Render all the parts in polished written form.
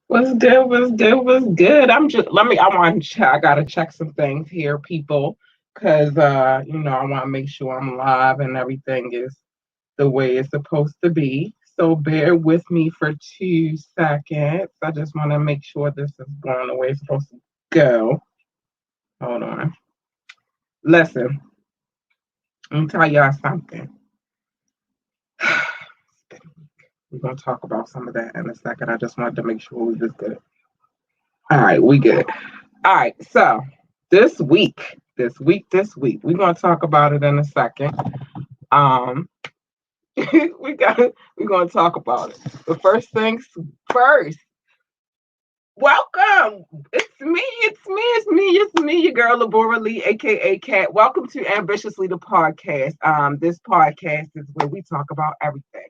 What's good? What's good? What's good? I gotta check some things here, people, because I want to make sure I'm live and everything is the way it's supposed to be. So bear with me for 2 seconds. I just want to make sure this is going the way it's supposed to go. Hold on. Listen, let me tell y'all something. We're gonna talk about some of that in a second. I just wanted to make sure we was good. All right, we good. All right, so this week, we're gonna talk about it in a second. Um, we're gonna talk about it. But first things first, welcome. It's me, your girl Labora Lee, aka Kat. Welcome to Ambitiously the podcast. This podcast is where we talk about everything.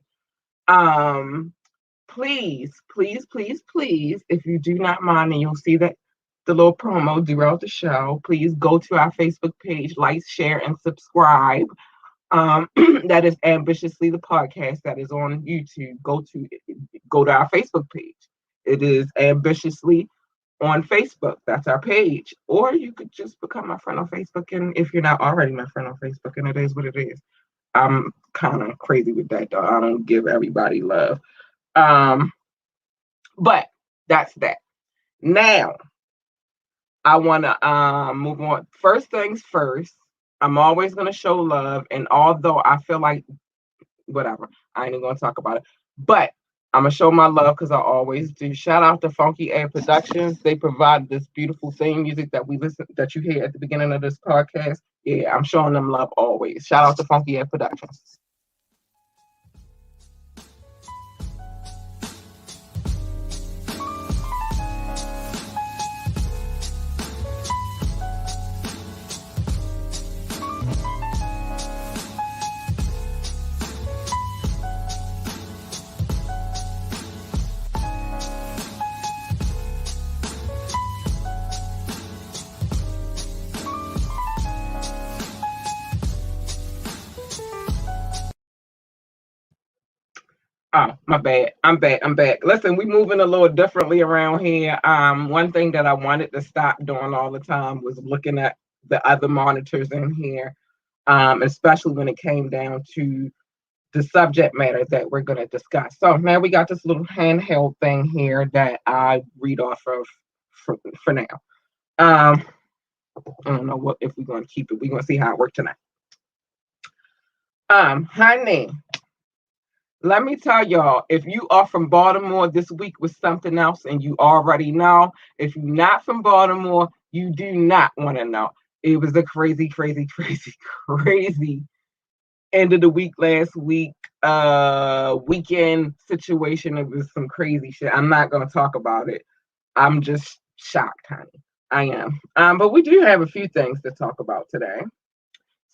Please, if you do not mind, and you'll see that the little promo throughout the show, please go to our Facebook page, like, share, and subscribe. That is Ambitiously the podcast that is on YouTube. Go to our Facebook page. It is Ambitiously on Facebook. That's our page. Or you could just become my friend on Facebook, and if you're not already my friend on Facebook, and it is what it is. I'm kind of crazy with that, though. I don't give everybody love. But that's that. Now, I want to move on. First things first, I'm always going to show love. And although I feel like, whatever, I ain't even going to talk about it. But I'm going to show my love because I always do. Shout out to Funky Air Productions. They provide this beautiful theme music that you hear at the beginning of this podcast. Yeah, I'm showing them love always. Shout out to Funky Air Productions. Oh, my bad. I'm back. Listen, we moving a little differently around here. One thing that I wanted to stop doing all the time was looking at the other monitors in here, especially when it came down to the subject matter that we're going to discuss. So now we got this little handheld thing here that I read off of for now. I don't know if we're going to keep it. We're going to see how it works tonight. Honey. Let me tell y'all, if you are from Baltimore, this week was something else, and you already know. If you're not from Baltimore, you do not want to know. It was a crazy end of the week last week, weekend situation. It was some crazy shit. I'm not going to talk about it. I'm just shocked, honey. I am. But we do have a few things to talk about today.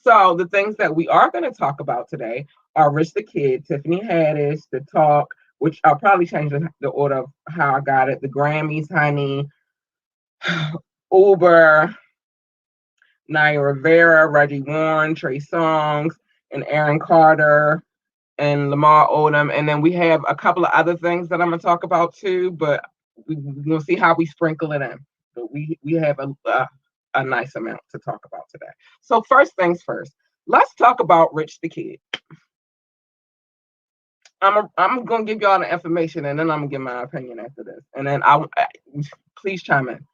So the things that we are going to talk about today are Rich the Kid, Tiffany Haddish, The Talk, which I'll probably change the order of how I got it, the Grammys, honey, Uber, Naya Rivera, Reggie Warren, Trey Songz, and Aaron Carter and Lamar Odom. And then we have a couple of other things that I'm going to talk about too, but we're going to see how we sprinkle it in. But we have a nice amount to talk about today. So first things first, let's talk about Rich the Kid. I'm gonna give y'all the information, and then I'm gonna give my opinion after this, and then I'll please chime in.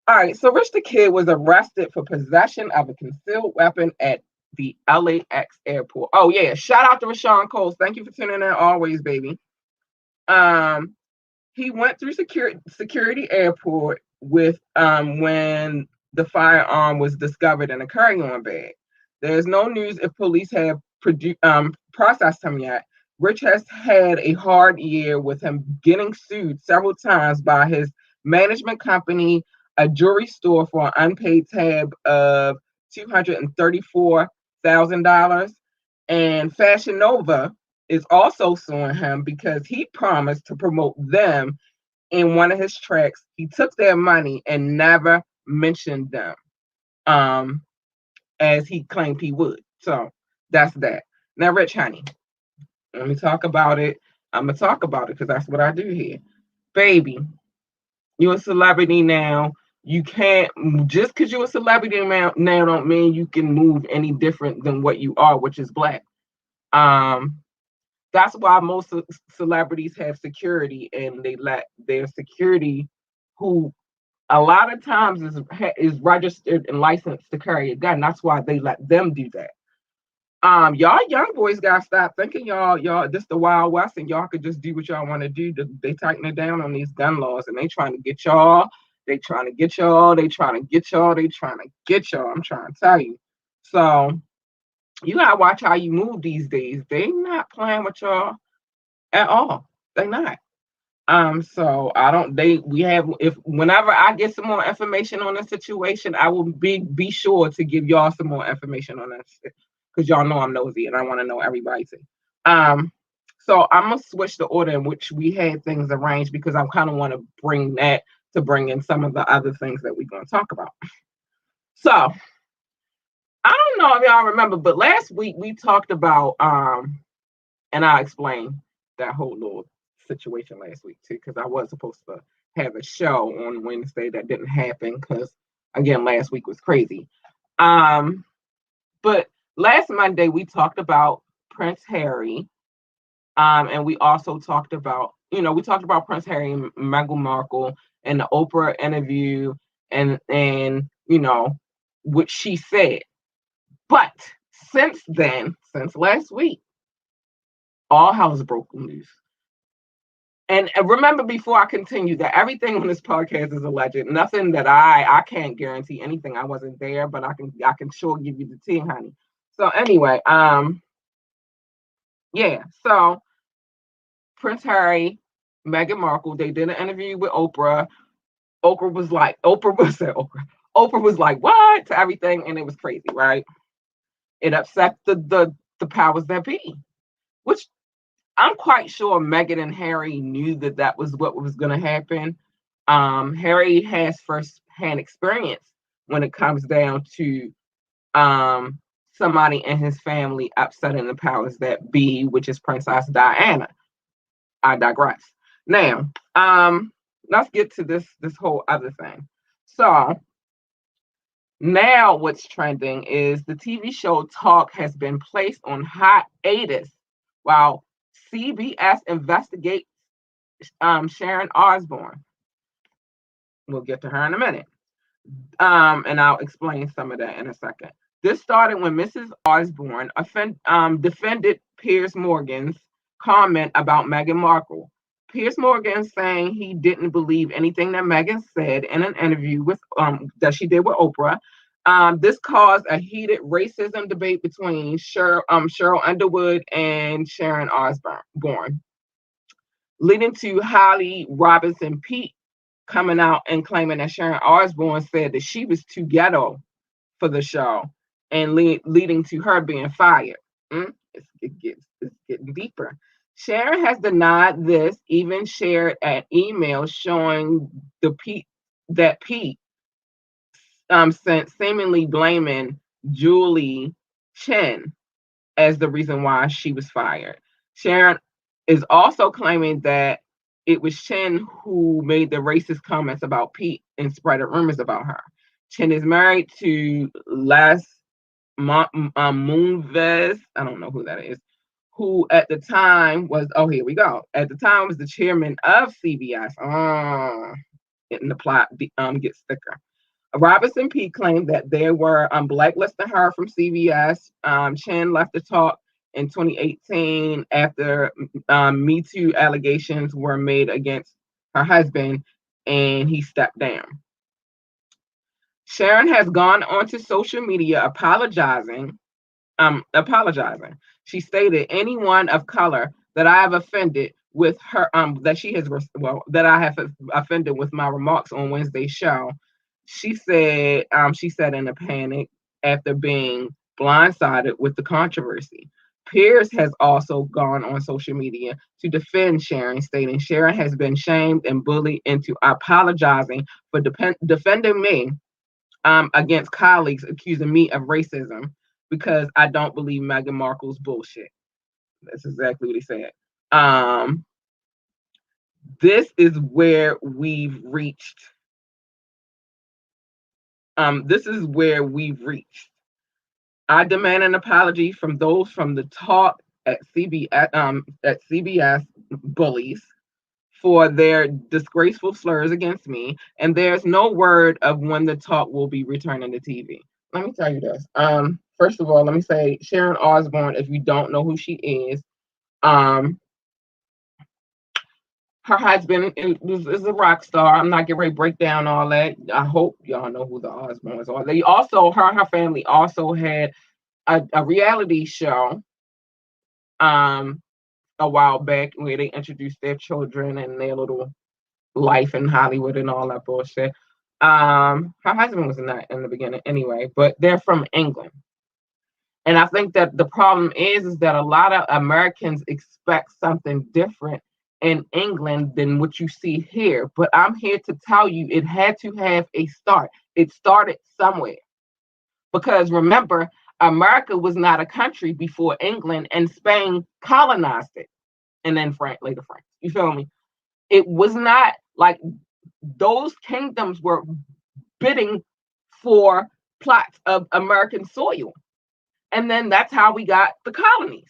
All right, so Rich the Kid was arrested for possession of a concealed weapon at the LAX airport. Oh yeah, shout out to Rashawn Coles. Thank you for tuning in always, baby. He went through security airport with when the firearm was discovered in a carry-on bag. There's no news if police have processed him yet. Rich has had a hard year with him getting sued several times by his management company, a jewelry store for an unpaid tab of $234,000, and Fashion Nova is also suing him because he promised to promote them in one of his tracks. He took their money and never mentioned them, as he claimed he would. So that's that. Now, Rich, honey, let me talk about it. I'm gonna talk about it because that's what I do here, baby. You're a celebrity now. You can't just because you're a celebrity now don't mean you can move any different than what you are, which is black. That's why most celebrities have security, and they let their security, who a lot of times is registered and licensed to carry a gun. That's why they let them do that. Y'all young boys gotta stop thinking y'all this the Wild West and y'all could just do what y'all want to do. They tighten it down on these gun laws, and they trying to get y'all. They trying to get y'all. They trying to get y'all. They trying to get y'all. I'm trying to tell you. So you gotta watch how you move these days. They not playing with y'all at all. They not. So I don't we have if whenever I get some more information on the situation, I will be sure to give y'all some more information on that shit. Because y'all know I'm nosy and I want to know everybody's. So I'm gonna switch the order in which we had things arranged because I kind of want to bring in some of the other things that we're gonna talk about. So I don't know if y'all remember, but last week we talked about and I'll explain that whole little situation last week too, because I was supposed to have a show on Wednesday that didn't happen because again last week was crazy. But last Monday we talked about Prince Harry, and we also talked about Prince Harry and Meghan Markle and the Oprah interview and what she said. But since last week, all hell has broken loose. And remember, before I continue, that everything on this podcast is alleged. Nothing that I can't guarantee anything. I wasn't there, but I can sure give you the tea, honey. So anyway, yeah. So Prince Harry, Meghan Markle, they did an interview with Oprah. Oprah was like, what to everything, and it was crazy, right? It upset the powers that be, which I'm quite sure Meghan and Harry knew that was what was going to happen. Harry has first-hand experience when it comes down to somebody in his family upsetting the powers that be, which is Princess Diana. I digress. Now, let's get to this whole other thing. So now what's trending is the TV show Talk has been placed on hiatus while CBS investigates Sharon Osbourne. We'll get to her in a minute. And I'll explain some of that in a second. This started when Mrs. Osbourne defended Piers Morgan's comment about Meghan Markle. Piers Morgan saying he didn't believe anything that Meghan said in an interview with that she did with Oprah. This caused a heated racism debate between Cheryl Underwood and Sharon Osbourne, leading to Holly Robinson Peete coming out and claiming that Sharon Osbourne said that she was too ghetto for the show and leading to her being fired. It's getting deeper. Sharon has denied this, even shared an email showing Peete sent seemingly blaming Julie Chen as the reason why she was fired. Sharon is also claiming that it was Chen who made the racist comments about Pete and spread rumors about her. Chen is married to Les Moonves. I don't know who that is. Who at the time was, here we go. At the time was the chairman of CBS. Getting the plot gets thicker. Robinson P. claimed that they were blacklisting her from CBS. Chen left the talk in 2018 after Me Too allegations were made against her husband, and he stepped down. Sharon has gone onto social media apologizing. She stated, anyone of color that I have offended with her, that I have offended with my remarks on Wednesday's show. She said in a panic after being blindsided with the controversy. Pierce has also gone on social media to defend Sharon, stating Sharon has been shamed and bullied into apologizing for defending me against colleagues accusing me of racism because I don't believe Meghan Markle's bullshit. That's exactly what he said. This is where we've reached. I demand an apology from those from the talk at CBS bullies for their disgraceful slurs against me, and there's no word of when the talk will be returning to TV. Let me tell you this. First of all, let me say Sharon Osbourne, if you don't know who she is, her husband is a rock star. I'm not getting ready to break down all that. I hope y'all know who the Osbournes are. They also, her and her family also had a reality show a while back where they introduced their children and their little life in Hollywood and all that bullshit. Her husband was not in the beginning anyway, but they're from England. And I think that the problem is that a lot of Americans expect something different in England than what you see here. But I'm here to tell you it had to have a start. It started somewhere. Because remember, America was not a country before England, and Spain colonized it. And then later France. You feel me? It was not like those kingdoms were bidding for plots of American soil. And then that's how we got the colonies.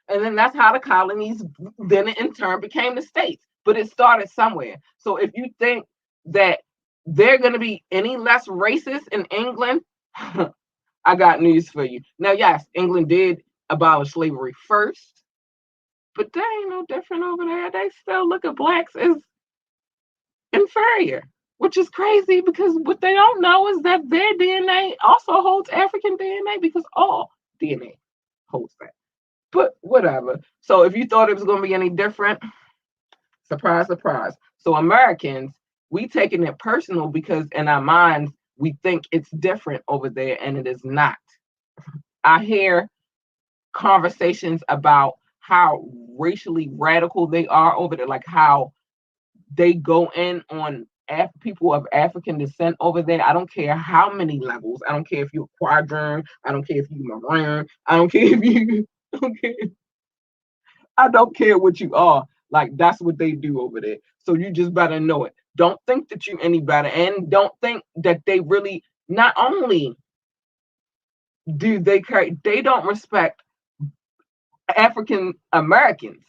And then that's how the colonies then in turn became the states. But it started somewhere. So if you think that they're going to be any less racist in England, I got news for you. Now, yes, England did abolish slavery first, but they ain't no different over there. They still look at blacks as inferior, which is crazy because what they don't know is that their DNA also holds African DNA because all DNA holds that. But whatever. So if you thought it was going to be any different, surprise, surprise. So Americans, we taking it personal because in our minds, we think it's different over there and it is not. I hear conversations about how racially radical they are over there, like how they go in on people of African descent over there. I don't care how many levels. I don't care if you're quadrant. I don't care if you're maroon. I don't care if you... I don't care what you are. Like, that's what they do over there. So you just better know it. Don't think that you're any better. And don't think that they really, not only do they don't respect African Americans.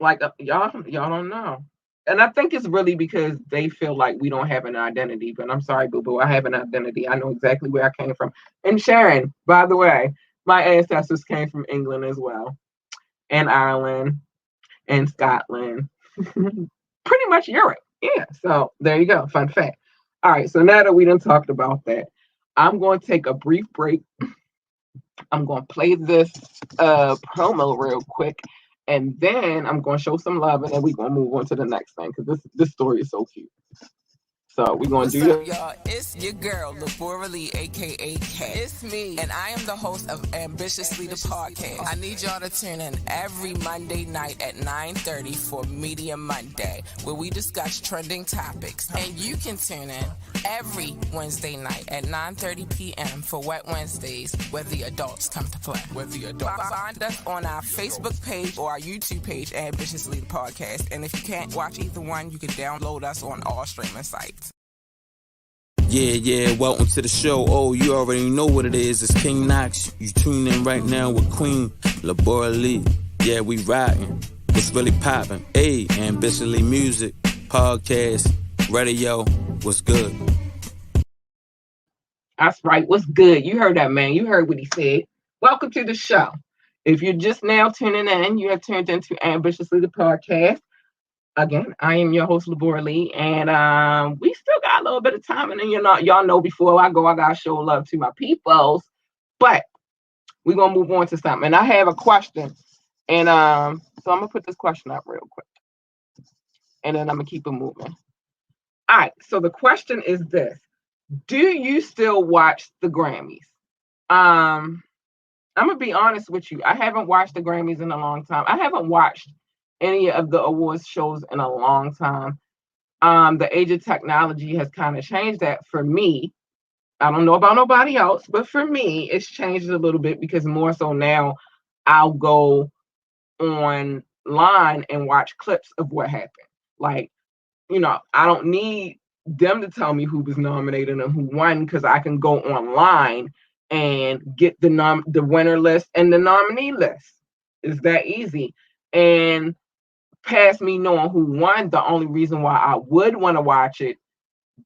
Like, y'all don't know. And I think it's really because they feel like we don't have an identity. But I'm sorry, boo-boo, I have an identity. I know exactly where I came from. And Sharon, by the way, my ancestors came from England as well, and Ireland, and Scotland, pretty much Europe. Yeah, so there you go. Fun fact. All right, so now that we done talked about that, I'm going to take a brief break. I'm going to play this promo real quick, and then I'm going to show some love, and then we're going to move on to the next thing because this story is so cute. So we're going to do this. Y'all, it's your girl, Lurlucidity, aka K. It's me, and I am the host of Ambitiously the Podcast. I need y'all to tune in every Monday night at 9:30 for Media Monday, where we discuss trending topics. And you can tune in every Wednesday night at 9:30 p.m. for Wet Wednesdays, where the adults come to play. Find us on our Facebook page or our YouTube page, Ambitiously the Podcast. And if you can't watch either one, you can download us on all streaming sites. Yeah, welcome to the show. Oh, you already know what it is. It's King Knox. You tune in right now with Queen Lurlucidity. Yeah, we riding. What's really popping? Hey, Ambitiously Music, Podcast, Radio. What's good? That's right. What's good? You heard that, man. You heard what he said. Welcome to the show. If you're just now tuning in, you have turned into Ambitiously the Podcast. Again, I am your host, Lurlucidity, and we still got a little bit of time. And then y'all know before I go, I gotta show love to my peoples. But we're gonna move on to something. And I have a question, and so I'm gonna put this question up real quick, and then I'm gonna keep it moving. All right. So the question is this: do you still watch the Grammys? I'm gonna be honest with you. I haven't watched the Grammys in a long time. I haven't watched any of the awards shows in a long time. The age of technology has kind of changed that for me. I don't know about nobody else, but for me, it's changed a little bit because more so now I'll go online and watch clips of what happened. Like, I don't need them to tell me who was nominated and who won because I can go online and get the winner list and the nominee list. It's that easy. And past me knowing who won, the only reason why I would want to watch it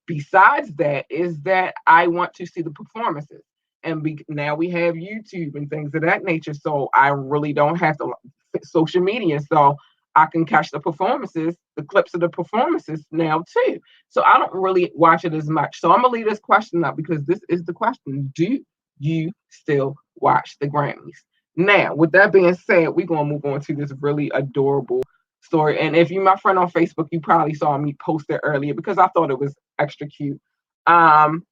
besides that is that I want to see the performances. And now we have YouTube and things of that nature, so I really don't have to social media, so I can catch the performances, the clips of the performances now too. So I don't really watch it as much. So I'm gonna leave this question up because this is the question: do you still watch the Grammys? Now, with that being said, we're gonna move on to this really adorable story. And if you're my friend on Facebook, you probably saw me post it earlier because I thought it was extra cute. And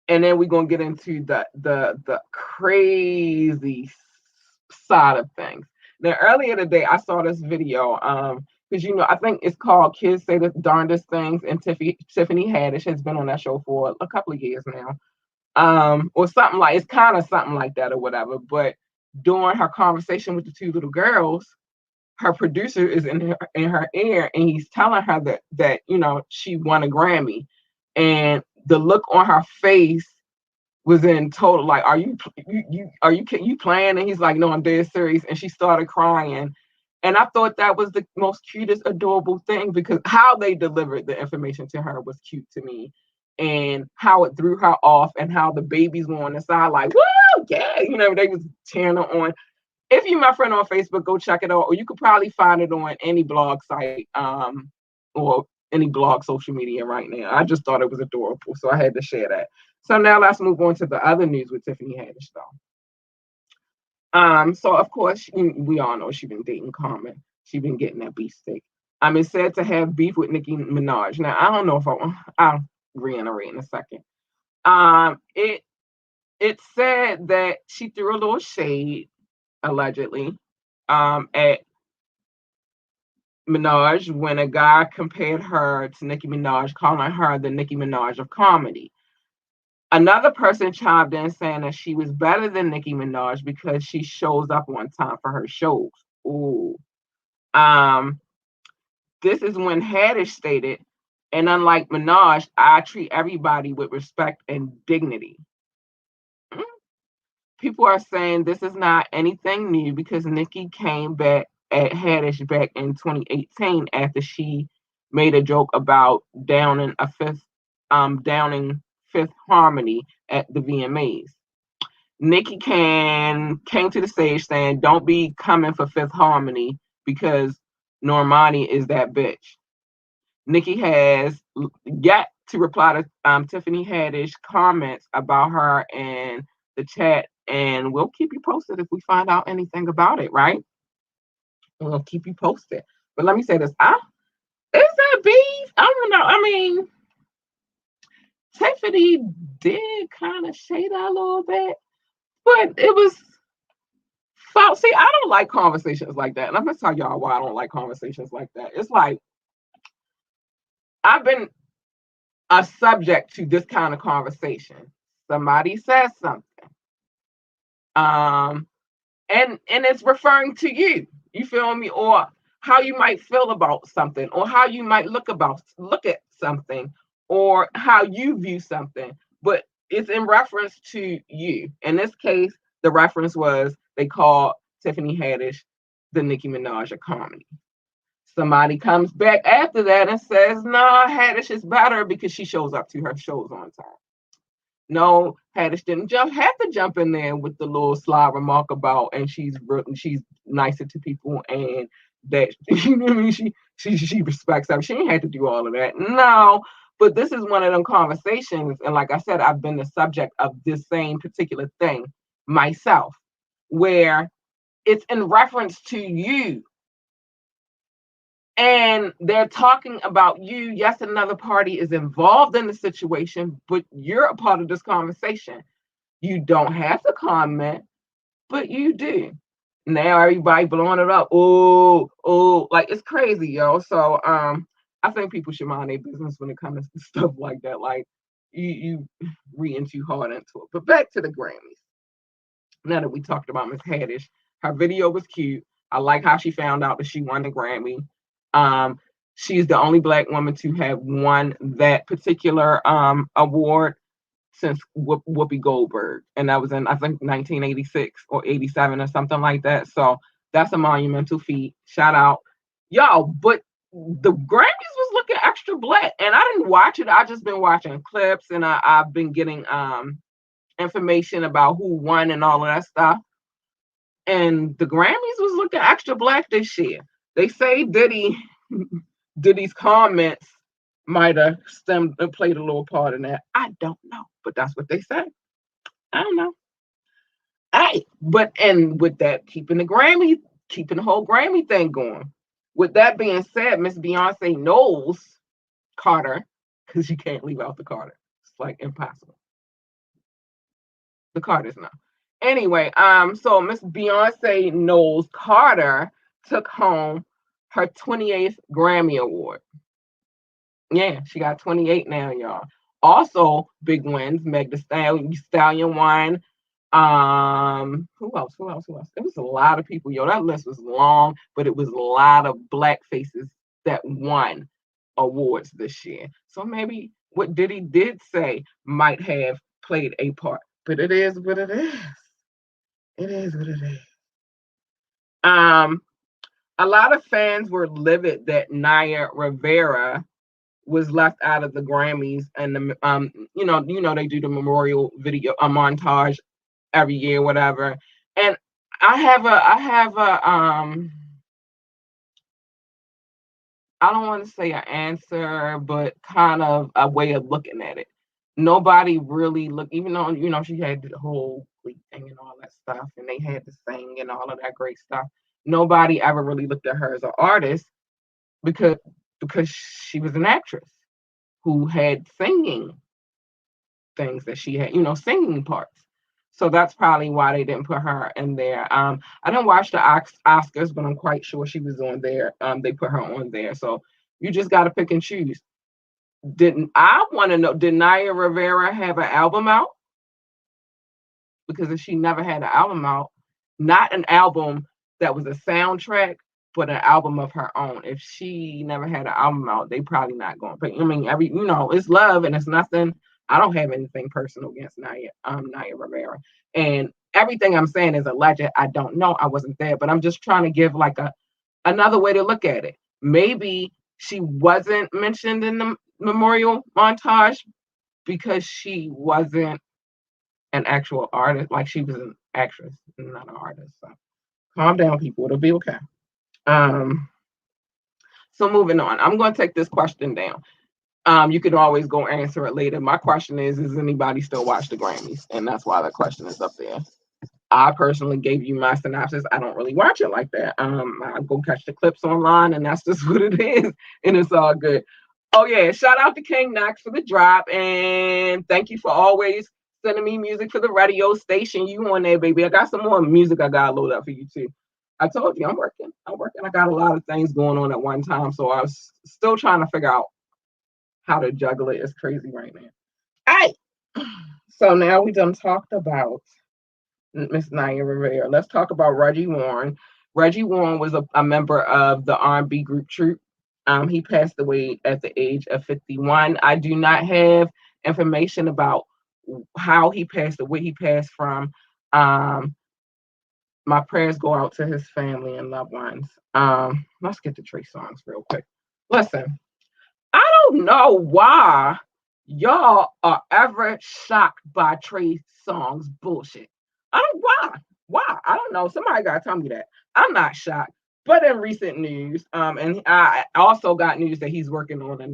then we're gonna get into the crazy side of things. Now, earlier today, I saw this video. Because I think it's called "Kids Say the Darndest Things," and Tiffany Haddish has been on that show for a couple of years now. Or something like it's kind of something like that or whatever. But during her conversation with the two little girls, her producer is in her ear, and he's telling her that she won a Grammy, and the look on her face was in total like, are you playing? And he's like, no, I'm dead serious. And she started crying, and I thought that was the most cutest, adorable thing because how they delivered the information to her was cute to me, and how it threw her off, and how the babies were on the side like, woo, yeah, they was cheering her on. If you're my friend on Facebook, go check it out, or you could probably find it on any blog site, or any blog social media right now. I just thought it was adorable, so I had to share that. So now let's move on to the other news with Tiffany Haddish, though. So of course we all know she's been dating Carmen. She's been getting that beef stick. It's said to have beef with Nicki Minaj. Now I don't know if I'll reiterate in a second. It said that she threw a little shade, allegedly, at Minaj when a guy compared her to Nicki Minaj, calling her the Nicki Minaj of comedy. Another person chimed in saying that she was better than Nicki Minaj because she shows up on time for her shows. Ooh. This is when Haddish stated, and unlike Minaj, I treat everybody with respect and dignity. People are saying this is not anything new because Nicki came back at Haddish back in 2018 after she made a joke about downing Fifth Harmony at the VMAs. Nicki came to the stage saying, "Don't be coming for Fifth Harmony because Normani is that bitch." Nicki has yet to reply to Tiffany Haddish comments about her in the chat, and we'll keep you posted if we find out anything about it, right? We'll keep you posted. But let me say this. Is that beef? I don't know. I mean, Tiffany did kind of shade her a little bit, but it was false. See, I don't like conversations like that. And I'm going to tell y'all why I don't like conversations like that. It's like, I've been a subject to this kind of conversation. Somebody says something, um, and it's referring to you. You feel me? Or how you might feel about something, or how you might look at something, or how you view something. But it's in reference to you. In this case, the reference was they called Tiffany Haddish the Nicki Minaj of comedy. Somebody comes back after that and says, "Nah, Haddish is better because she shows up to her shows on time." No, Haddish didn't have to jump in there with the little sly remark about, and she's nicer to people, and that you know what I mean. She respects them. She ain't had to do all of that. No, but this is one of them conversations, and like I said, I've been the subject of this same particular thing myself, where it's in reference to you. And they're talking about you. Yes, another party is involved in the situation, but you're a part of this conversation. You don't have to comment, but you do. Now everybody blowing it up. Oh, like it's crazy, yo. So I think people should mind their business when it comes to stuff like that. Like you reading too hard into it. But back to the Grammys. Now that we talked about Miss Haddish, her video was cute. I like how she found out that she won the Grammy. Um, she's the only Black woman to have won that particular award since Whoopi Goldberg, and that was in I think 1986 or 87 or something like that. So that's a monumental feat. Shout out, y'all. But the Grammys was looking extra Black, and I didn't watch it. I just been watching clips, and I've been getting information about who won and all of that stuff. And the Grammys was looking extra Black this year. They say Diddy's comments might have stemmed and played a little part in that. I don't know, but that's what they say. I don't know. And with that, keeping the whole Grammy thing going. With that being said, Miss Beyonce knows Carter, because you can't leave out the Carter. It's like impossible. The Carter's not. Anyway, so Miss Beyonce knows Carter took home her 28th Grammy Award. Yeah, she got 28 now, y'all. Also, big wins. Meg the Stallion won. Who else? It was a lot of people, yo. That list was long, but it was a lot of Black faces that won awards this year. So maybe what Diddy did say might have played a part. But it is what it is. It is what it is. A lot of fans were livid that Naya Rivera was left out of the Grammys, and the they do the memorial video, a montage every year, whatever. And I have a I don't want to say an answer, but kind of a way of looking at it. Nobody really looked, even though she had the whole bleep thing and all that stuff, and they had to sing and all of that great stuff. Nobody ever really looked at her as an artist because she was an actress who had singing things that she had, singing parts. So that's probably why they didn't put her in there. I didn't watch the Oscars, but I'm quite sure she was on there. They put her on there. So you just got to pick and choose. I want to know, did Naya Rivera have an album out? Because if she never had an album out, not an album that was a soundtrack, but an album of her own. If she never had an album out, they probably not going to pay. I mean, it's love and it's nothing. I don't have anything personal against Naya Rivera. And everything I'm saying is alleged. I don't know. I wasn't there, but I'm just trying to give like another way to look at it. Maybe she wasn't mentioned in the memorial montage because she wasn't an actual artist. Like she was an actress, not an artist. So calm down, people. It'll be okay. So moving on, I'm going to take this question down. You could always go answer it later. My question is anybody still watch the Grammys? And that's why the question is up there. I personally gave you my synopsis. I don't really watch it like that. I go catch the clips online, and that's just what it is, and it's all good. Oh yeah, shout out to King Knox for the drop, and thank you for always sending me music for the radio station. You on there, baby? I got some more music I got loaded up for you too. I told you I'm working. I got a lot of things going on at one time, so I was still trying to figure out how to juggle it is crazy right now. All right. So now we done talked about Miss Naya Rivera. Let's talk about Reggie Warren. Reggie Warren was a member of the R&B group Troop. He passed away at the age of 51. I do not have information about how he passed or where he passed from. My prayers go out to his family and loved ones. Let's get to Trey Songz real quick. Listen, I don't know why y'all are ever shocked by Trey Songz bullshit. I don't why. Why? I don't know. Somebody gotta tell me that. I'm not shocked. But in recent news, and I also got news that he's working on a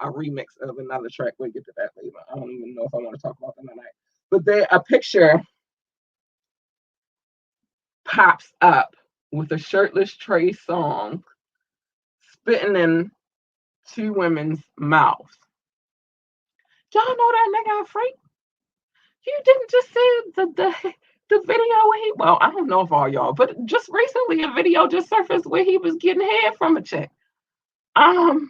remix of another track. We'll get to that later. I don't even know if I want to talk about that tonight. But there, a picture pops up with a shirtless Trey Songz spitting in two women's mouths. Y'all know that nigga a freak? You didn't just see the video where well, I don't know if all y'all, but just recently a video just surfaced where he was getting head from a chick. Bitch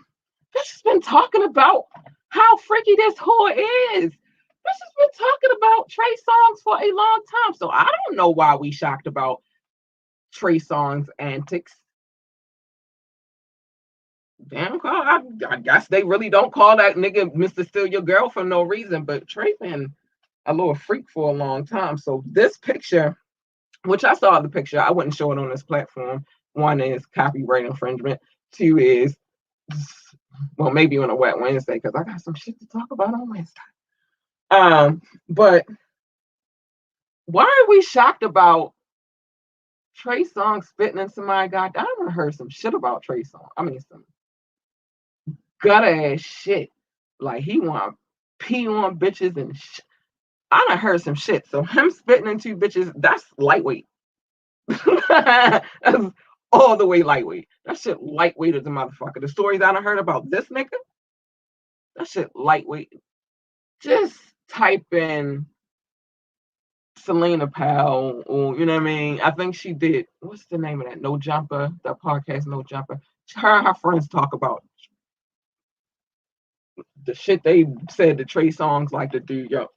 has been talking about how freaky this whore is. Bitch has been talking about Trey Songz for a long time. So I don't know why we shocked about Trey Songz antics. Damn, I guess they really don't call that nigga Mr. Steal Your Girl for no reason, but Trey been a little freak for a long time. So this picture, which I saw the picture, I wouldn't show it on this platform. One is copyright infringement. Two is, well, maybe on a wet Wednesday, because I got some shit to talk about on Wednesday. But why are we shocked about Trey Songz spitting in somebody? God, I haven't heard some shit about Trey Songz. I mean, some gutter ass shit. Like he want to pee on bitches and shit. I done heard some shit. So him spitting in two bitches, that's lightweight. That's all the way lightweight. That shit lightweight as a motherfucker. The stories I done heard about this nigga, that shit lightweight. Just type in Selena Powell, or you know what I mean? I think she did. What's the name of that? No Jumper, that podcast, No Jumper. Her and her friends talk about the shit they said the Trey Songz like to do. Yo,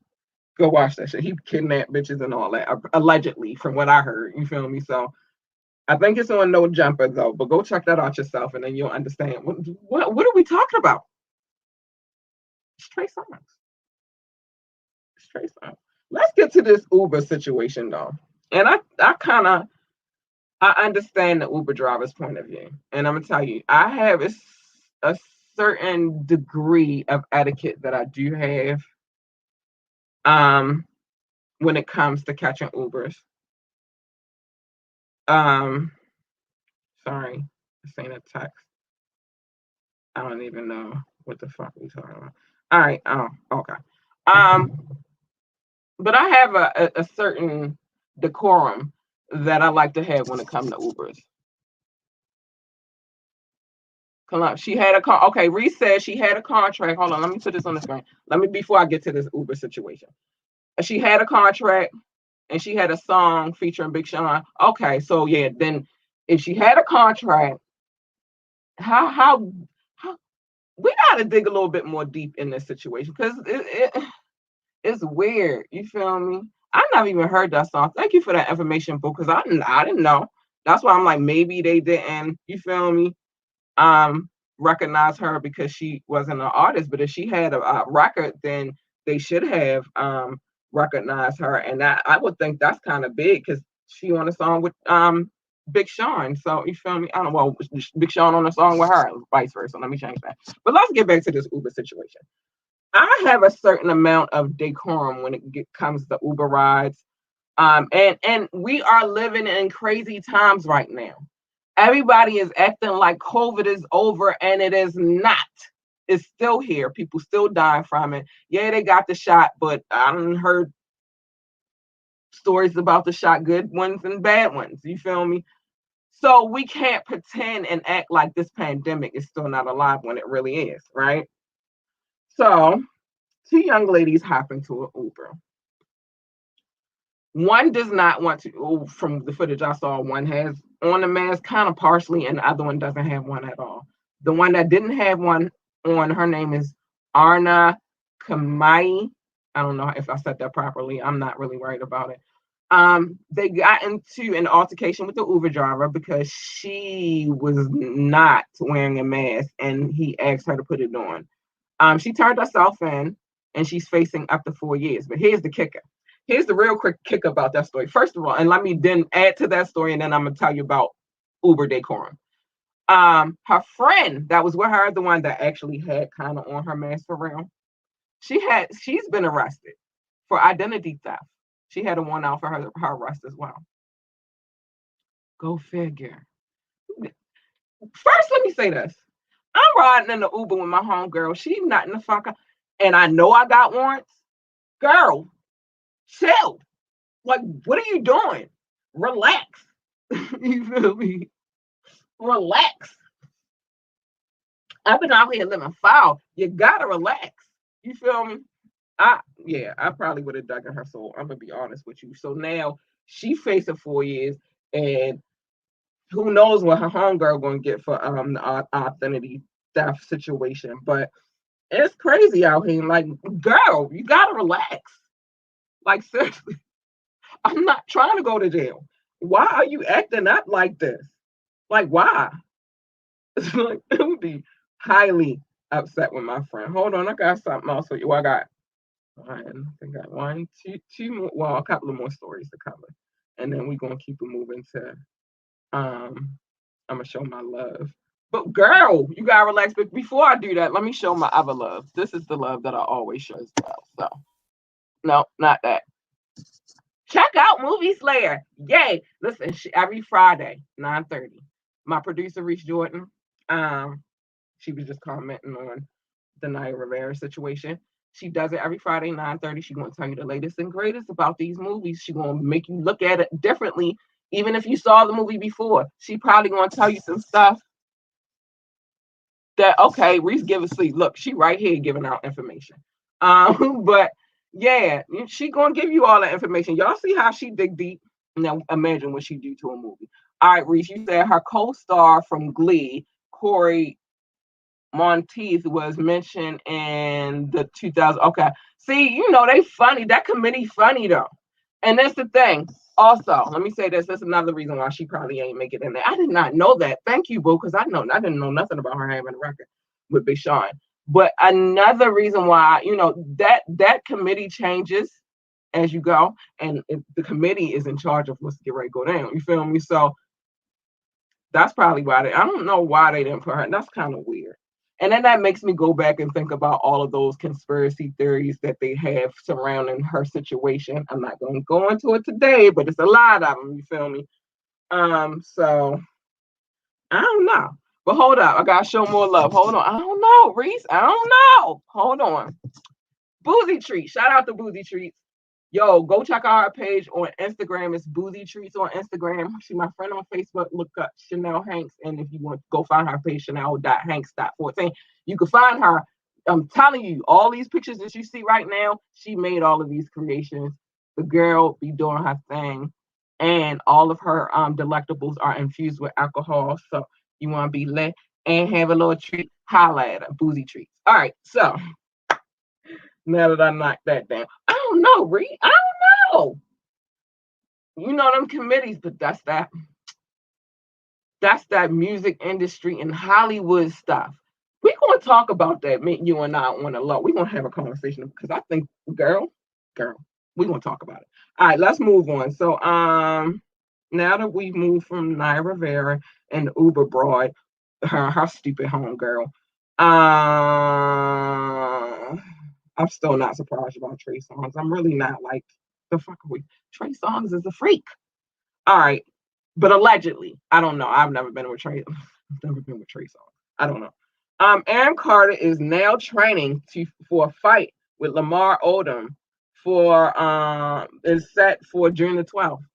go watch that shit. He kidnapped bitches and all that, allegedly, from what I heard. You feel me? So I think it's on No Jumper though. But go check that out yourself, and then you'll understand what are we talking about? It's Trey Songz. It's Trey Songz. Let's get to this Uber situation though. And I understand the Uber driver's point of view. And I'm gonna tell you, I have a certain degree of etiquette that I do have when it comes to catching Ubers. Sorry, this ain't a text. I don't even know what the fuck we talking about. All right, okay. But I have a certain decorum that I like to have when it comes to Ubers. Come on, she had a car. Okay, Reese said she had a contract. Hold on, let me put this on the screen. Before I get to this Uber situation. She had a contract and she had a song featuring Big Sean. Okay, so yeah, then if she had a contract, how we gotta dig a little bit more deep in this situation because it's weird. You feel me? I never even heard that song. Thank you for that information, boo, because I didn't know. That's why I'm like, maybe they didn't, you feel me, recognize her because she wasn't an artist. But if she had a record, then they should have recognized her. And that I would think that's kind of big because she on a song with Big Sean. So you feel me? I don't know. Well, Big Sean on a song with her, vice versa. Let me change that. But let's get back to this Uber situation. I have a certain amount of decorum when it comes to Uber rides. And we are living in crazy times right now. Everybody is acting like COVID is over, and it is not. It's still here. People still dying from it. Yeah, they got the shot, but I done heard stories about the shot, good ones and bad ones. You feel me? So we can't pretend and act like this pandemic is still not alive when it really is, right? So, two young ladies hop into an Uber. One does not want to, from the footage I saw, one has on a mask kind of partially, and the other one doesn't have one at all. The one that didn't have one on, her name is Arna Kamai. I don't know if I said that properly. I'm not really worried about it. They got into an altercation with the Uber driver because she was not wearing a mask and he asked her to put it on. She turned herself in and she's facing up to 4 years. But here's the kicker. Here's the real quick kicker about that story. First of all, and let me then add to that story, and then I'm gonna tell you about Uber decorum. Her friend that was with her, the one that actually had kind of on her mask for real, she's been arrested for identity theft. She had a warrant out for her arrest as well. Go figure. First, let me say this. I'm riding in the Uber with my homegirl. She's not in the fuck up. And I know I got warrants. Girl, chill. Like, what are you doing? Relax. You feel me? Relax. I've been out here living foul. You gotta relax. You feel me? I probably would have dug in her soul. I'm gonna be honest with you. So now she facing 4 years, and who knows what her homegirl gonna get for the identity theft situation. But it's crazy out here. Like, girl, you gotta relax. Like, seriously, I'm not trying to go to jail. Why are you acting up like this? Like, why? It's like, it would be highly upset with my friend. Hold on, I got something else for you. I got one, I got one, two more, well, a couple of more stories to cover. And then we're gonna keep it moving to I'm gonna show my love. But girl, you gotta relax. But before I do that, let me show my other love. This is the love that I always show as well. So no, not that. Check out Movie Slayer. Yay. Listen, every Friday, 9:30. My producer, Reese Jordan, she was just commenting on the Naya Rivera situation. She does it every Friday, 9:30. She's going to tell you the latest and greatest about these movies. She's going to make you look at it differently. Even if you saw the movie before, she probably going to tell you some stuff that, okay, Reese give a sleep. Look, she right here giving out information. But yeah, she gonna give you all that information. Y'all see how she dig deep? Now imagine what she do to a movie. All right, Reese, you said her co-star from Glee, Corey Monteith, was mentioned in the 2000. Okay, see, you know they funny. That committee funny though, and that's the thing. Also, let me say this. That's another reason why she probably ain't make it in there. I did not know that. Thank you, boo, because I didn't know nothing about her having a record with Big Sean. But another reason why, that committee changes as you go, and the committee is in charge of what's get ready to go down. You feel me? So that's probably why I don't know why they didn't put her. That's kind of weird. And then that makes me go back and think about all of those conspiracy theories that they have surrounding her situation. I'm not going to go into it today, but it's a lot of them. You feel me? So I don't know. But hold up, I gotta show more love. Hold on. I don't know, Reese. I don't know. Hold on. Boozy Treats. Shout out to Boozy Treats. Yo, go check out our page on Instagram. It's Boozy Treats on Instagram. She's my friend on Facebook. Look up Chanel Hanks. And if you want to go find her page, Chanel.Hanks.14, you can find her. I'm telling you, all these pictures that you see right now, she made all of these creations. The girl be doing her thing. And all of her delectables are infused with alcohol. So you want to be lit and have a little treat, holla at her. Boozy Treats. All right, so now that I knocked that down, I don't know, Reed. I don't know. You know them committees, but that's that music industry and Hollywood stuff. We're gonna talk about that, me, you and I on a lot. We're gonna have a conversation because I think, girl, we're gonna talk about it. All right, let's move on. So now that we moved from Naya Rivera and the Uber broad, her stupid homegirl, I'm still not surprised about Trey Songz. I'm really not. Like, the fuck are we? Trey Songz is a freak. All right, but allegedly, I don't know. I've never been with Trey. I've never been with Trey Songz. I don't know. Aaron Carter is now training for a fight with Lamar Odom is set for June the 12th.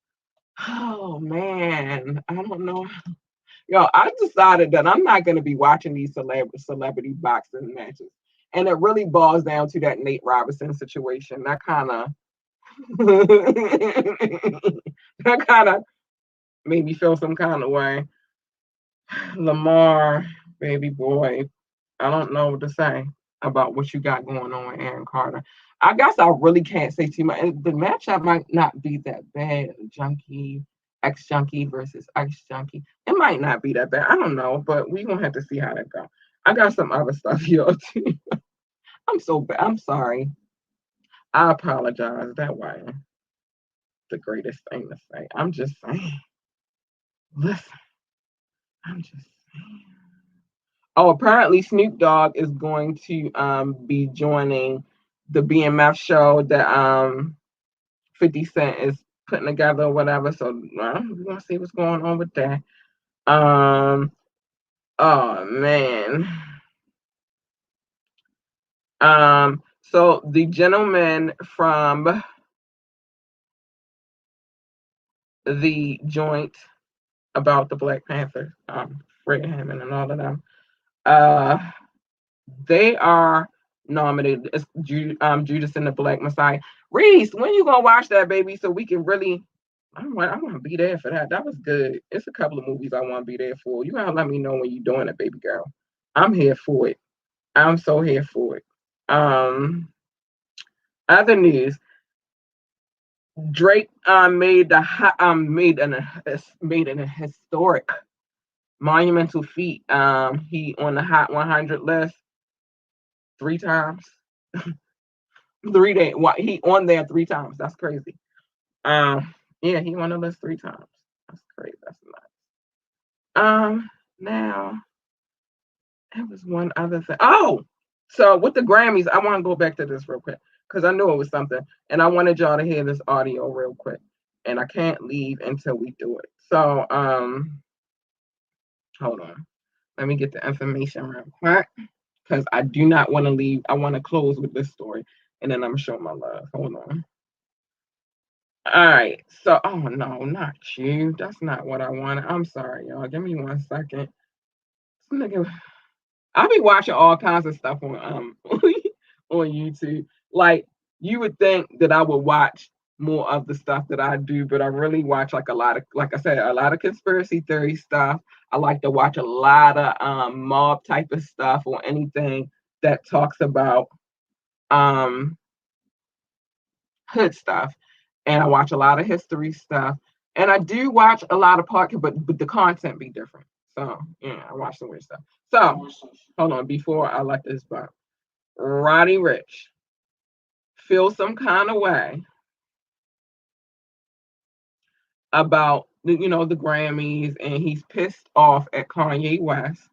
Oh man, I don't know. Yo, I decided that I'm not going to be watching these celebrity boxing matches, and it really boils down to that Nate Robinson situation. That kind of made me feel some kind of way. Lamar, baby boy, I don't know what to say. about what you got going on with Aaron Carter. I guess I really can't say too much. The matchup might not be that bad. Junkie, ex junkie versus ex junkie. It might not be that bad. I don't know, but we gonna have to see how that go. I got some other stuff here too. I'm so bad. I'm sorry. I apologize. That wasn't the greatest thing to say. I'm just saying. Listen, I'm just saying. Oh, apparently Snoop Dogg is going to be joining the BMF show that 50 Cent is putting together or whatever. So we're gonna see what's going on with that. Oh man. So the gentleman from the joint about the Black Panther, Fred Hammond and all of them, they are nominated. It's Judas and the Black Messiah. Reese, when you gonna watch that, baby, so we can really? I want to be there for that. That was good. It's a couple of movies I want to be there for. You gotta let me know when you're doing it, baby girl. I'm here for it. I'm so here for it. Other news. Drake made an historic monumental feat. He on the Hot 100 list 3 times. 3 days. What he on there 3 times? That's crazy. Yeah, he on the list 3 times. That's crazy. That's nuts. Now there was one other thing. Oh, so with the Grammys, I want to go back to this real quick because I knew it was something, and I wanted y'all to hear this audio real quick, and I can't leave until we do it. So, hold on. Let me get the information real quick because I do not want to leave. I want to close with this story, and then I'm gonna show my love. Hold on. All right. So, oh no, not you. That's not what I wanted. I'm sorry, y'all. Give me 1 second. This nigga, I be watching all kinds of stuff on on YouTube. Like you would think that I would watch more of the stuff that I do, but I really watch like a lot of, like I said, a lot of conspiracy theory stuff. I like to watch a lot of mob type of stuff or anything that talks about um hood stuff. And I watch a lot of history stuff. And I do watch a lot of podcast, but the content be different. So yeah, I watch some weird stuff. So hold on, before I let this go. Roddy Rich feels some kind of way about the Grammys, and he's pissed off at Kanye West,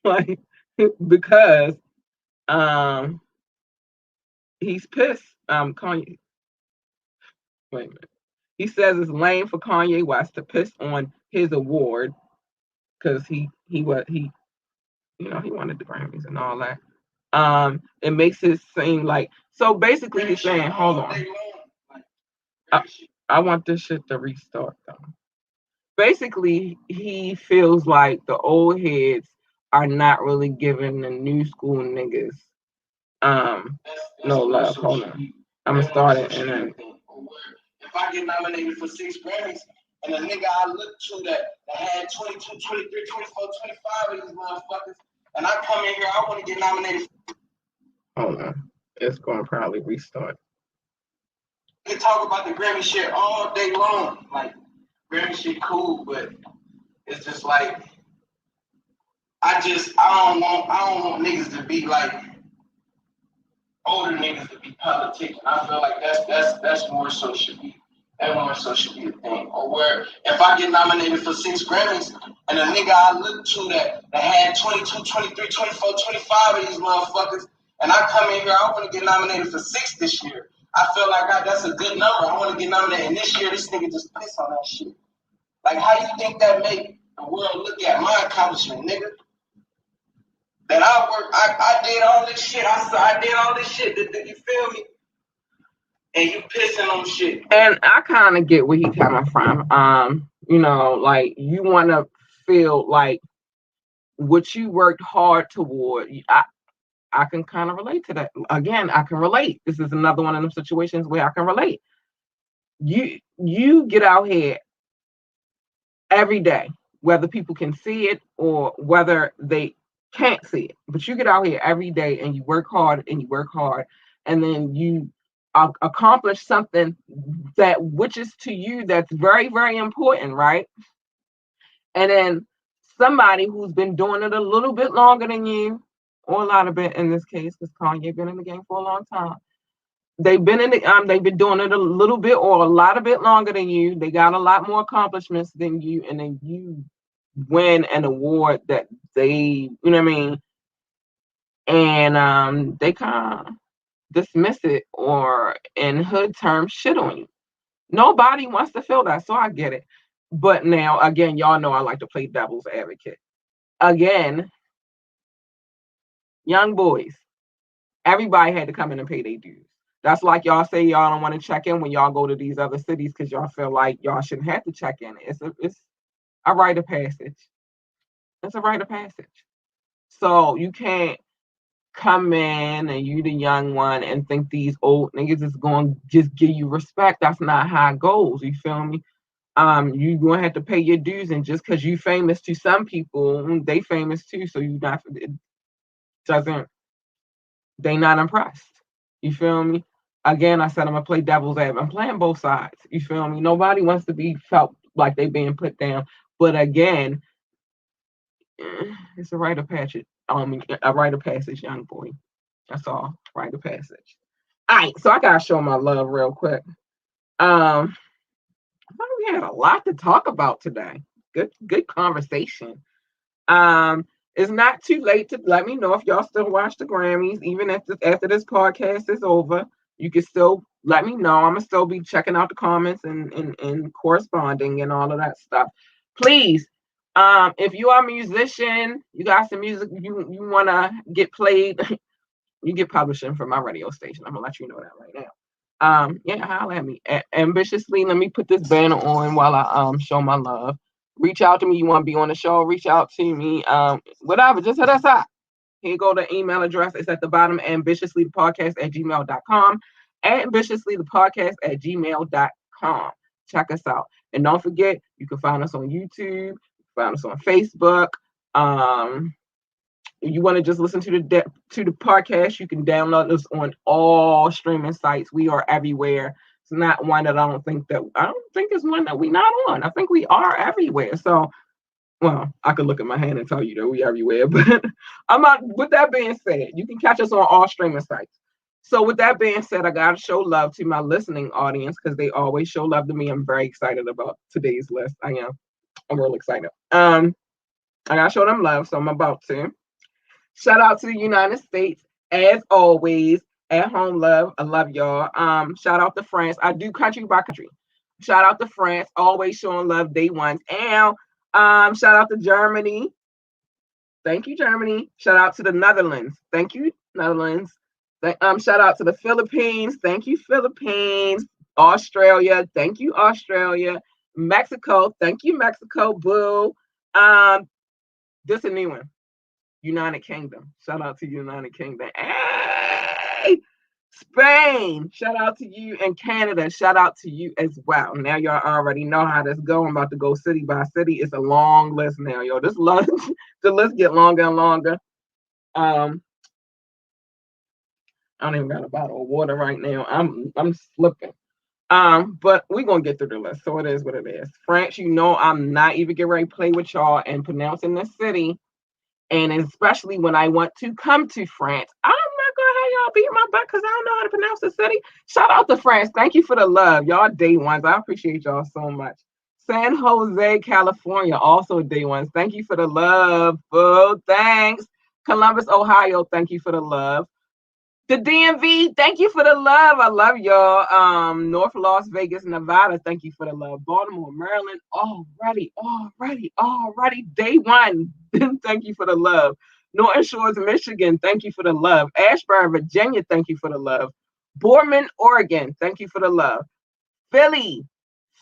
like because he's pissed. Kanye, wait a minute. He says it's lame for Kanye West to piss on his award because he wanted the Grammys and all that. It makes it seem like, so basically he's saying, hold on. I want this shit to restart though. Basically, he feels like the old heads are not really giving the new school niggas no love. Hold on. I'm gonna start it and then if I get nominated for 6 Grammys and a nigga I look to that had 22, 23, 24, 25 of these motherfuckers, and I come in here, I want to get nominated. Hold on. It's going to probably restart. They talk about the Grammy shit all day long. Like, Grammy shit cool, but it's just like, I don't want niggas to be like, older niggas to be politicians. I feel like that's more so should be. That more so should be a thing. Or where if I get nominated for 6 Grammys and a nigga I look to that had 22, 23, 24, 25 of these motherfuckers, and I come in here, I want to get nominated for 6 this year. I feel like that's a good number. I want to get nominated. And this year, this nigga just piss on that shit. Like, how you think that make the world look at my accomplishment, nigga? That I did all this shit. I did all this shit. You feel me? And you pissing on shit. And I kind of get where he's coming from. Like you want to feel like what you worked hard toward. I can kind of relate to that. Again, I can relate. This is another one of them situations where I can relate. You get out here every day, whether people can see it or whether they can't see it. But you get out here every day and you work hard and you work hard, and then you accomplish something that which is to you that's very, very important, right? And then somebody who's been doing it a little bit longer than you, or a lot of bit in this case, because Kanye been in the game for a long time. They've been doing it a little bit or a lot of bit longer than you. They got a lot more accomplishments than you, and then you win an award that they, you know what I mean, and they kind of dismiss it or in hood terms shit on you. Nobody wants to feel that, so I get it. But now again, y'all know I like to play devil's advocate. Again, young boys, everybody had to come in and pay their dues. That's like y'all say y'all don't want to check in when y'all go to these other cities because y'all feel like y'all shouldn't have to check in. It's a rite of passage. It's a rite of passage. So you can't come in and you the young one and think these old niggas is going to just give you respect. That's not how it goes. You feel me? You gonna have to pay your dues, and just because you famous to some people, they famous too. So you not it doesn't they not impressed. You feel me? Again, I said I'm gonna play devil's advocate. I'm playing both sides. You feel me? Nobody wants to be felt like they being put down. But again, it's a rite of passage. A rite of passage, young boy. That's all. Rite of passage. All right, so I gotta show my love real quick. I thought we had a lot to talk about today. Good conversation. Um, it's not too late to let me know if y'all still watch the Grammys, even after this podcast is over. You can still let me know. I'm gonna still be checking out the comments and corresponding and all of that stuff. Please, if you are a musician, you got some music you wanna get played, you get publishing from my radio station. I'm gonna let you know that right now. Yeah, holla at me. Ambitiously, let me put this banner on while I show my love. Reach out to me. You want to be on the show? Reach out to me. Whatever, just hit us up. Here you go, the email address. It's at the bottom, ambitiouslythepodcast@gmail.com. Ambitiouslythepodcast@gmail.com. Check us out. And don't forget, you can find us on YouTube, find us on Facebook. If you want to just listen to the podcast, you can download us on all streaming sites. We are everywhere. It's not one that I don't think it's one that we not on. I think we are everywhere. So, well, I could look at my hand and tell you that we everywhere, but I'm not. With that being said, you can catch us on all streaming sites. So, with that being said, I gotta show love to my listening audience because they always show love to me. I'm very excited about today's list. I am. I'm real excited. I gotta show them love, so I'm about to. Shout out to the United States, as always. At home, love. I love y'all. Shout out to France. I do country by country. Shout out to France, always showing love day ones. And shout out to Germany. Thank you, Germany. Shout out to the Netherlands. Thank you, Netherlands. Shout out to the Philippines. Thank you, Philippines. Australia. Thank you, Australia. Mexico. Thank you, Mexico. Boo. This is a new one. United Kingdom. Shout out to United Kingdom. Hey! Spain. Shout out to you. And Canada. Shout out to you as well. Now y'all already know how this go. I'm about to go city by city. It's a long list now, yo. The list get longer and longer. I don't even got a bottle of water right now. I'm slipping. But we're gonna get through the list. So it is what it is. France, you know I'm not even getting ready to play with y'all and pronouncing this city. And especially when I want to come to France, I'm not going to have y'all beat my butt because I don't know how to pronounce the city. Shout out to France. Thank you for the love. Y'all day ones. I appreciate y'all so much. San Jose, California, also day ones. Thank you for the love. Oh, thanks. Columbus, Ohio, thank you for the love. The DMV, thank you for the love. I love y'all. North Las Vegas, Nevada, thank you for the love. Baltimore, Maryland, already. Day one, thank you for the love. Norton Shores, Michigan, thank you for the love. Ashburn, Virginia, thank you for the love. Boardman, Oregon, thank you for the love. Philly,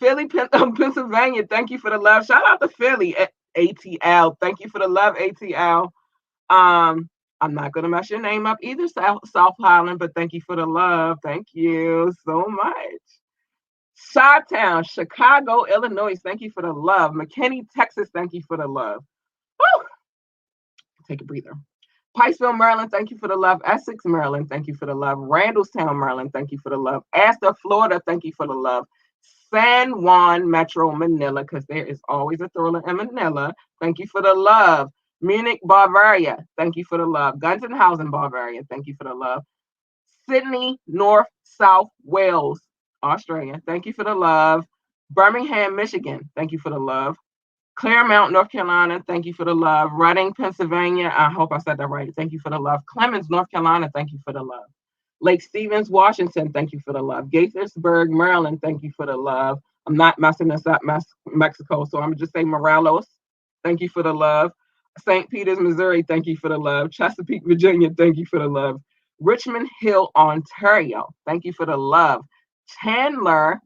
Pennsylvania, thank you for the love. Shout out to Philly, ATL, thank you for the love, ATL. I'm not going to mess your name up either, South Highland, but thank you for the love. Thank you so much. Chi-Town, Chicago, Illinois, thank you for the love. McKinney, Texas, thank you for the love. Woo! Take a breather. Pikesville, Maryland, thank you for the love. Essex, Maryland, thank you for the love. Randallstown, Maryland, thank you for the love. Astor, Florida, thank you for the love. San Juan Metro, Manila, because there is always a thriller in Manila. Thank you for the love. Munich, Bavaria, thank you for the love. Gunzenhausen, Bavaria, thank you for the love. Sydney, North, South Wales, Australia, thank you for the love. Birmingham, Michigan, thank you for the love. Claremont, North Carolina, thank you for the love. Reading, Pennsylvania, I hope I said that right. Thank you for the love. Clemens, North Carolina, thank you for the love. Lake Stevens, Washington, thank you for the love. Gaithersburg, Maryland, thank you for the love. I'm not messing this up, Mexico, so I'm going to just say Morelos, thank you for the love. St. Peters, Missouri, thank you for the love. Chesapeake, Virginia, thank you for the love. Richmond Hill, Ontario, thank you for the love. Chandler,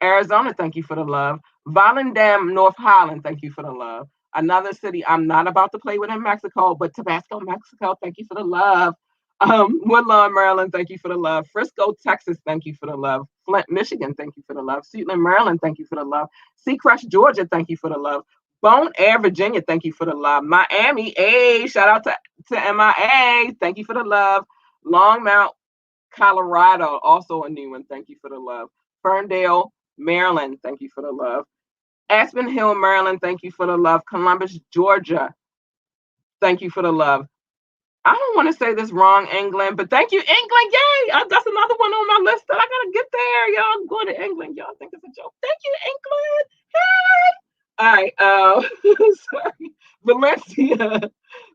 Arizona, thank you for the love. Volendam, North Holland, thank you for the love. Another city I'm not about to play with in Mexico, but Tabasco, Mexico, thank you for the love. Woodlawn, Maryland, thank you for the love. Frisco, Texas, thank you for the love. Flint, Michigan, thank you for the love. Suitland, Maryland, thank you for the love. Seacrest, Georgia, thank you for the love. Bone Air, Virginia, thank you for the love. Miami, hey, shout out to MIA, thank you for the love. Longmount, Colorado, also a new one, thank you for the love. Ferndale, Maryland, thank you for the love. Aspen Hill, Maryland, thank you for the love. Columbus, Georgia, thank you for the love. I don't want to say this wrong, England, but thank you, England. Yay! That's another one on my list that I gotta get there. Y'all, I'm going to England. Y'all think it's a joke. Thank you, England. Hey! All right. Sorry.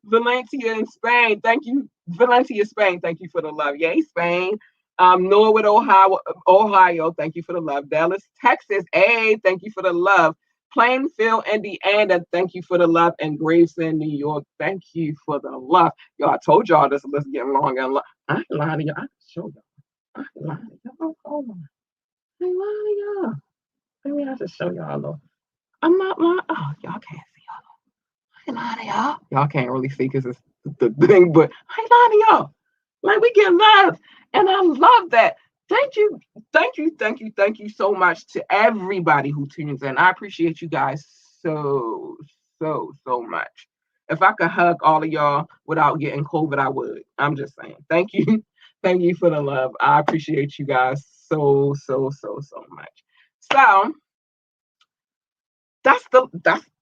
Valencia in Spain. Thank you. Valencia, Spain. Thank you for the love. Yay, Spain. Norwood, Ohio. Thank you for the love. Dallas, Texas. Hey, thank you for the love. Plainfield, Indiana, thank you for the love. And Gravesend, New York, thank you for the love. Yo, I told y'all this list getting long and long. I ain't lying to y'all. I can show y'all. I ain't lying to y'all. Oh my. I ain't lying to y'all. Maybe I should show y'all a little. I'm not lying. Oh, y'all can't see y'all. I ain't lying to y'all. Y'all can't really see because it's the thing, but I ain't lying to y'all. Like we get love. And I love that. Thank you, thank you so much to everybody who tunes in. I appreciate you guys so much. If I could hug all of y'all without getting COVID, I would. I'm just saying. Thank you. Thank you for the love. I appreciate you guys so much. So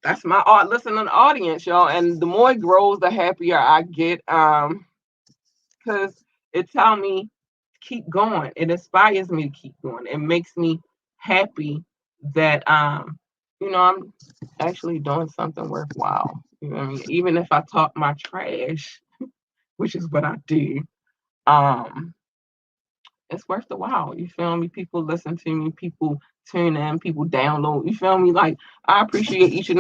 that's my art listening audience, y'all. And the more it grows, the happier I get. Because it tells me keep going. It inspires me to keep going. It makes me happy that I'm actually doing something worthwhile. You know what I mean? Even if I talk my trash, which is what I do, it's worth the while. You feel me? People listen to me, people tune in, people download. You feel me? Like I appreciate each and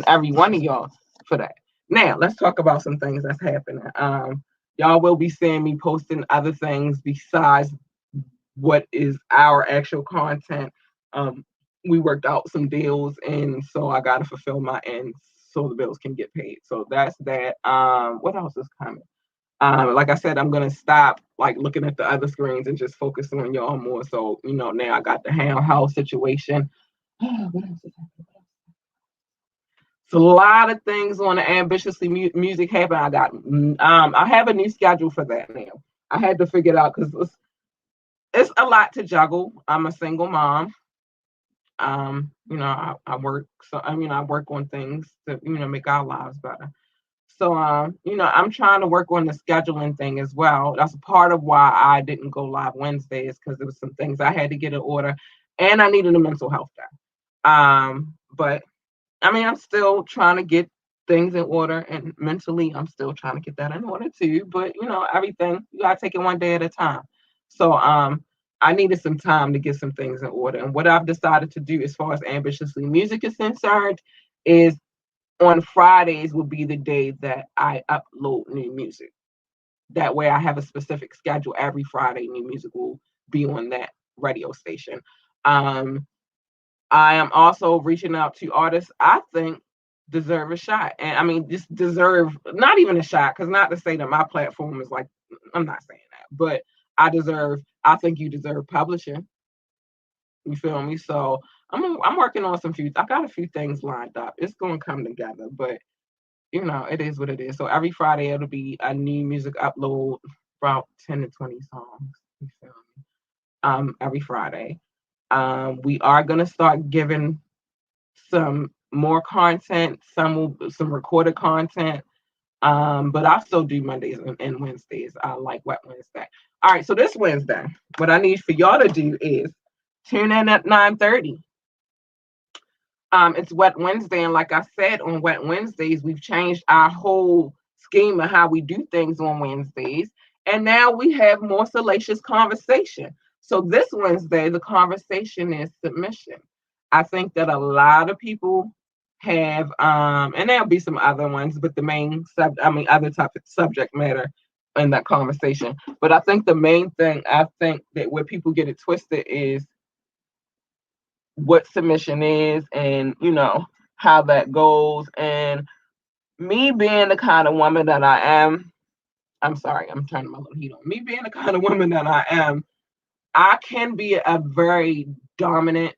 every one of y'all for that. Now let's talk about some things that's happening. Y'all will be seeing me posting other things besides what is our actual content. We worked out some deals, and so I gotta fulfill my ends so the bills can get paid. So that's that. What else is coming? Like I said, I'm gonna stop like looking at the other screens and just focus on y'all more. So now I got the house situation. What else is happening? It's a lot of things on the ambitiously music happen. I have a new schedule for that now. I had to figure it out because it's a lot to juggle. I'm a single mom. I work, so I work on things to make our lives better. So I'm trying to work on the scheduling thing as well. That's part of why I didn't go live Wednesdays because there was some things I had to get in order, and I needed a mental health day. But I'm still trying to get things in order, and mentally, I'm still trying to get that in order too. But everything you gotta take it one day at a time. So I needed some time to get some things in order, and what I've decided to do as far as ambitiously music is concerned is on Fridays will be the day that I upload new music. That way, I have a specific schedule. Every Friday, new music will be on that radio station. I am also reaching out to artists I think deserve a shot. And just deserve not even a shot, because not to say that my platform is like, I'm not saying that, but I think you deserve publishing. You feel me? So I'm working on I got a few things lined up. It's gonna come together, but it is what it is. So every Friday it'll be a new music upload, about 10 to 20 songs. You feel me? Every Friday. We are gonna start giving some more content, some recorded content. But I still do Mondays and Wednesdays. I like Wet Wednesday. All right, so this Wednesday, what I need for y'all to do is tune in at 9:30. It's Wet Wednesday, and like I said, on Wet Wednesdays, we've changed our whole scheme of how we do things on Wednesdays, and now we have more salacious conversation. So this Wednesday, the conversation is submission. I think that a lot of people have, and there'll be some other ones, but the main other topic subject matter in that conversation. But I think the main thing, I think that where people get it twisted is what submission is, and how that goes. And me being the kind of woman that I am, I'm sorry, I'm turning my little heat on. Me being the kind of woman that I am, I can be a very dominant,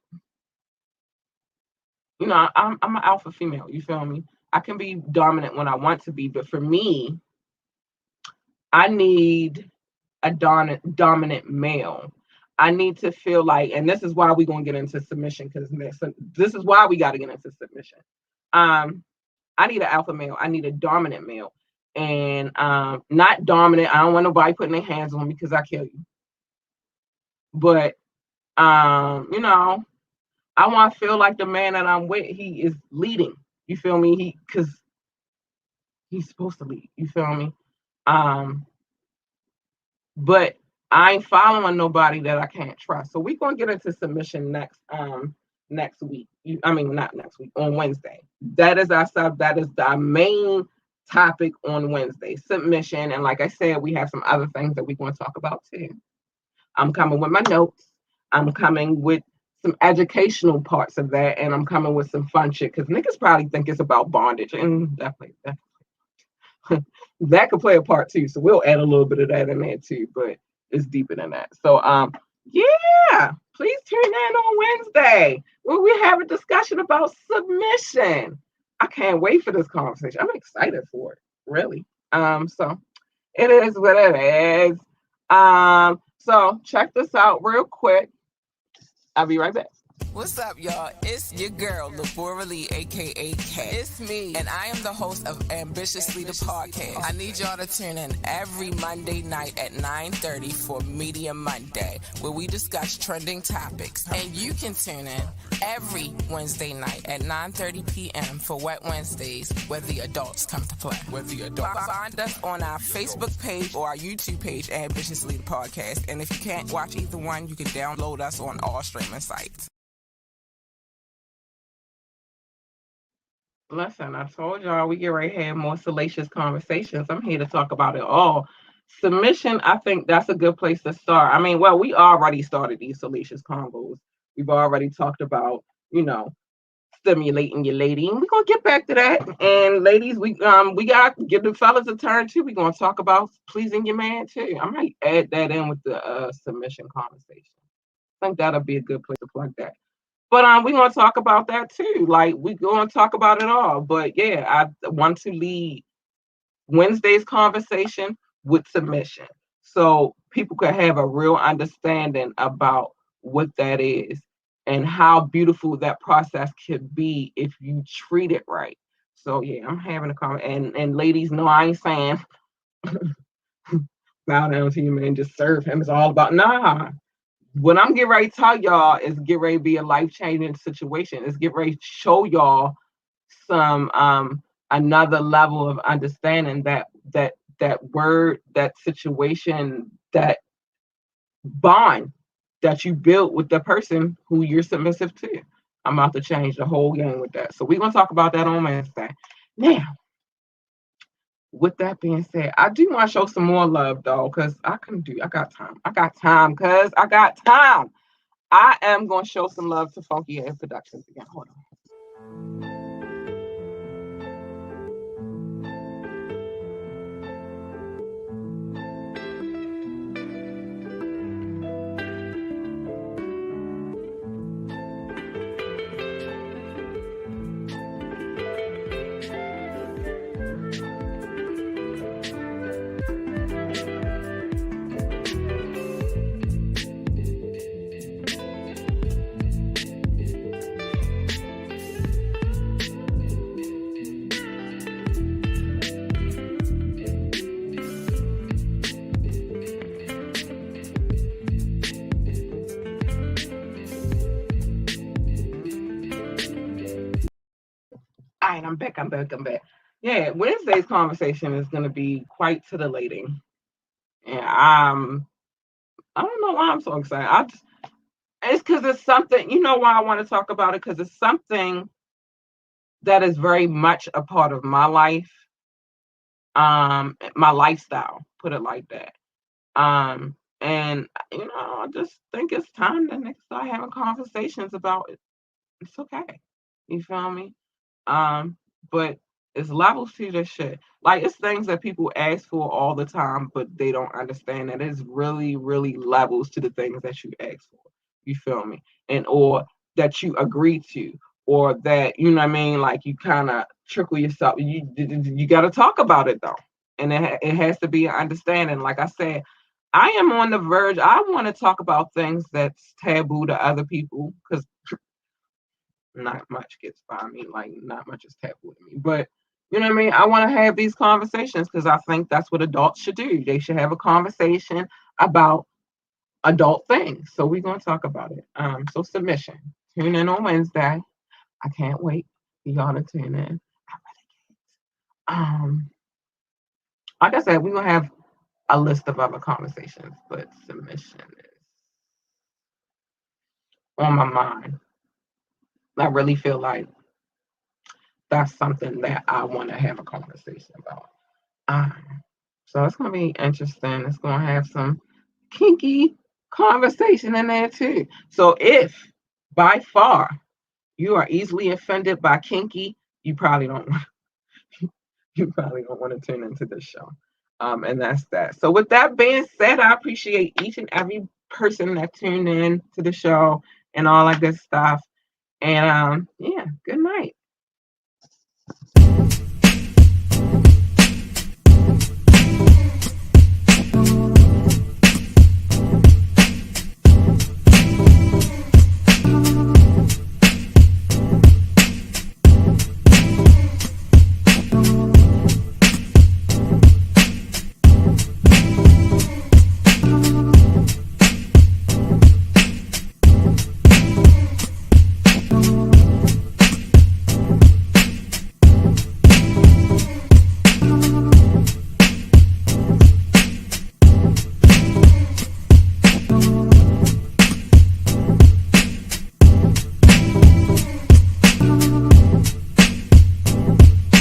I'm an alpha female, you feel me? I can be dominant when I want to be, but for me, I need a dominant male. I need to feel like, and this is why we're gonna get into submission, because this is why we got to get into submission. I need an alpha male. I need a dominant male, and not dominant. I don't want nobody putting their hands on me because I kill you. But I want to feel like the man that I'm with, he is leading. You feel me? Because he's supposed to lead. You feel me? But I ain't following nobody that I can't trust. So we're gonna get into submission next week. Not next week, on Wednesday. That is our main topic on Wednesday, submission. And like I said, we have some other things that we're going to talk about too. I'm coming with my notes. I'm coming with some educational parts of that, and I'm coming with some fun shit because niggas probably think it's about bondage, and that that could play a part too. So we'll add a little bit of that in there too, but it's deeper than that. So yeah, please tune in on Wednesday where we have a discussion about submission. I can't wait for this conversation. I'm excited for it, really. So it is what it is. So check this out real quick. I'll be right back. What's up, y'all? It's your girl, Lurlucidity, aka Kat. It's me, and I am the host of Ambitiously the Podcast. I need y'all to tune in every Monday night at 9:30 for Media Monday, where we discuss trending topics. And you can tune in every Wednesday night at 9:30 p.m. for Wet Wednesdays, where the adults come to play. Find us on our Facebook page or our YouTube page, Ambitiously the Podcast. And if you can't watch either one, you can download us on all streaming sites. Listen, I told y'all we get right here more salacious conversations. I'm here to talk about it all. Submission, I think that's a good place to start. We already started these salacious combos. We've already talked about, stimulating your lady, and we're gonna get back to that. And ladies, we got to give the fellas a turn too. We're gonna talk about pleasing your man too. I might add that in with the submission conversation. I think that'll be a good place to plug that. But we're going to talk about that too. Like, we're going to talk about it all. But yeah, I want to lead Wednesday's conversation with submission, so people could have a real understanding about what that is and how beautiful that process could be if you treat it right. So yeah, I'm having a comment. And ladies, no, I ain't saying bow down to you, man, just serve him. It's all about, nah. What I'm getting ready to tell y'all is get ready to be a life-changing situation. It's get ready to show y'all some another level of understanding that word, that situation, that bond that you built with the person who you're submissive to. I'm about to change the whole game with that. So we're gonna talk about that on Wednesday. Now, with that being said, I do want to show some more love though, because I got time. I got time. I am going to show some love to Funky Air Productions again. Hold on. right, I'm back. I'm back. I'm back. Yeah, Wednesday's conversation is going to be quite titillating, and I don't know why I'm so excited. It's because it's something. You know why I want to talk about it? Because it's something that is very much a part of my life, my lifestyle. Put it like that. And I just think it's time to next start having conversations about it. It's okay. You feel me? But it's levels to this shit. Like it's things that people ask for all the time, but they don't understand that it's really, really levels to the things that you ask for. You feel me? And or that you agree to, or that you know what I mean. Like you kind of trickle yourself. You got to talk about it though, and it has to be an understanding. Like I said, I am on the verge. I want to talk about things that's taboo to other people because not much gets by me. Like not much is taboo to me. But you know what I mean? I want to have these conversations because I think that's what adults should do. They should have a conversation about adult things. So we're gonna talk about it. So submission. Tune in on Wednesday. I can't wait for y'all to tune in. Um, like I said, we're gonna have a list of other conversations, but submission is on my mind. I really feel like that's something that I want to have a conversation about. Um, so it's gonna be interesting. It's gonna have some kinky conversation in there too. So if by far you are easily offended by kinky, you probably don't you probably don't want to tune into this show. And that's that. So with that being said, I appreciate each and every person that tuned in to the show and all of this stuff. And yeah, good night.